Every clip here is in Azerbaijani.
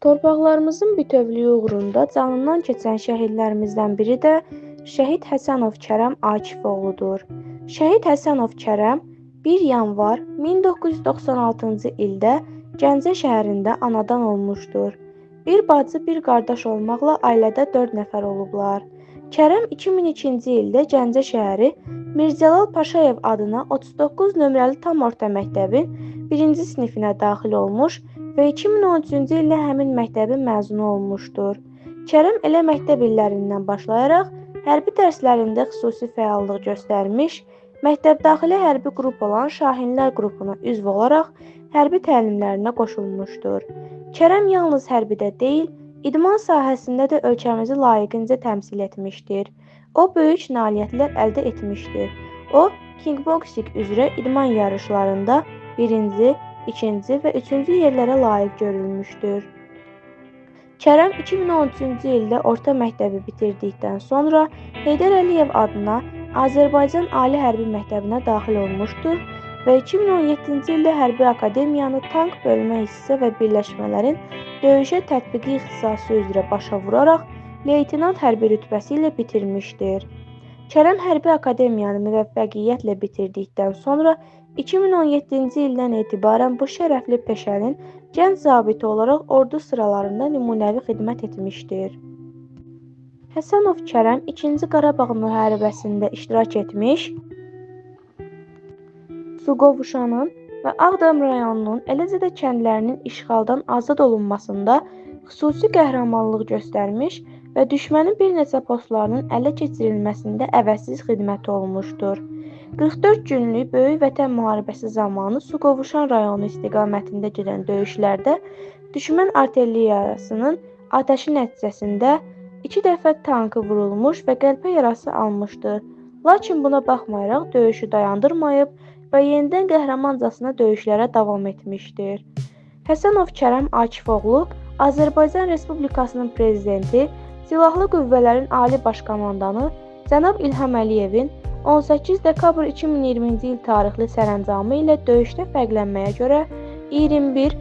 Torpaqlarımızın bütövlüyü uğrunda canından keçən şəhidlərimizdən biri də Şəhid Həsənov Kərəm Akifoğludur. Şəhid Həsənov Kərəm 1 yanvar 1996-cı ildə Gəncə şəhərində anadan olmuşdur. Bir bacı, bir qardaş olmaqla ailədə 4 nəfər olublar. Kərəm 2002-ci ildə Gəncə şəhəri Mirzəcəlal Paşayev adına 39 nömrəli tam orta məktəbin 1-ci sinifinə daxil olmuş və 2013-cü ildə həmin məktəbin məzunu olmuşdur. Kərəm elə məktəb illərindən başlayaraq hərbi dərslərində xüsusi fəallıq göstərmiş, məktəbdaxili hərbi qrup olan Şahinlər qrupuna üzv olaraq hərbi təlimlərinə qoşulmuşdur. Kərəm yalnız hərbidə deyil, idman sahəsində də ölkəmizi layiqincə təmsil etmişdir. O böyük nailiyyətlər əldə etmişdir. O, kickboksing üzrə idman yarışlarında 1-ci, 2-ci və 3-cü yerlərə layiq görülmüşdür. Kərəm 2013-cü ildə orta məktəbi bitirdikdən sonra Heydər Əliyev adına Azərbaycan Ali Hərbi Məktəbinə daxil olmuşdur və 2017-ci ildə Hərbi Akademiyanı tank bölmə hissə və birləşmələrin döyüşə tətbiqi ixtisası üzrə başa vuraraq leytenant hərbi rütbəsi ilə bitirmişdir. Kərəm Hərbi Akademiyanı müvəffəqiyyətlə bitirdikdən sonra 2017-ci ildən etibarən bu şərəfli peşənin gənc zabiti olaraq ordu sıralarında nümunəvi xidmət etmişdir. Həsənov Kərəm 2-ci Qarabağ müharibəsində iştirak etmiş, Suqovuşanın və Ağdam rayonunun, eləcə də kəndlərinin işğaldan azad olunmasında xüsusi qəhrəmanlıq göstərmiş və düşmənin bir neçə postlarının ələ keçirilməsində əvəzsiz xidməti olmuşdur. 44 günlük Böyük Vətən müharibəsi zamanı Suqovuşan rayonu istiqamətində gedən döyüşlərdə düşmən artilleriyasının atəşi nəticəsində 2 dəfə tankı vurulmuş və qəlpə yarası almışdır. Lakin buna baxmayaraq döyüşü dayandırmayıb və yenidən qəhrəmancasına döyüşlərə davam etmişdir. Həsənov Kərəm Akifoğlu Azərbaycan Respublikasının Prezidenti, Silahlı Qüvvələrin Ali Baş Komandanı cənab İlham Əliyevin 18 dekabr 2020-ci il tarixli sərəncamı ilə döyüşdə fərqlənməyə görə 21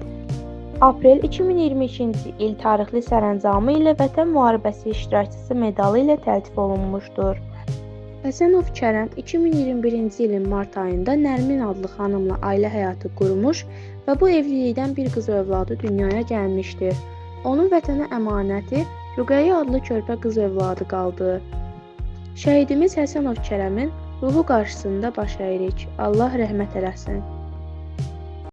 aprel 2022-ci il tarixli sərəncamı ilə Vətən müharibəsi iştirakçısı medalı ilə təltif olunmuşdur. Həsənov Kərəm 2021-ci ilin mart ayında Nərmin adlı xanımla ailə həyatı qurmuş və bu evlilikdən bir qız övladı dünyaya gəlmişdir. Onun vətənə əmanəti Rüqəyyə adlı körpə qız övladı qaldı. Şəhidimiz Həsənov Kərəmin ruhu qarşısında baş əyirik. Allah rəhmət eləsin.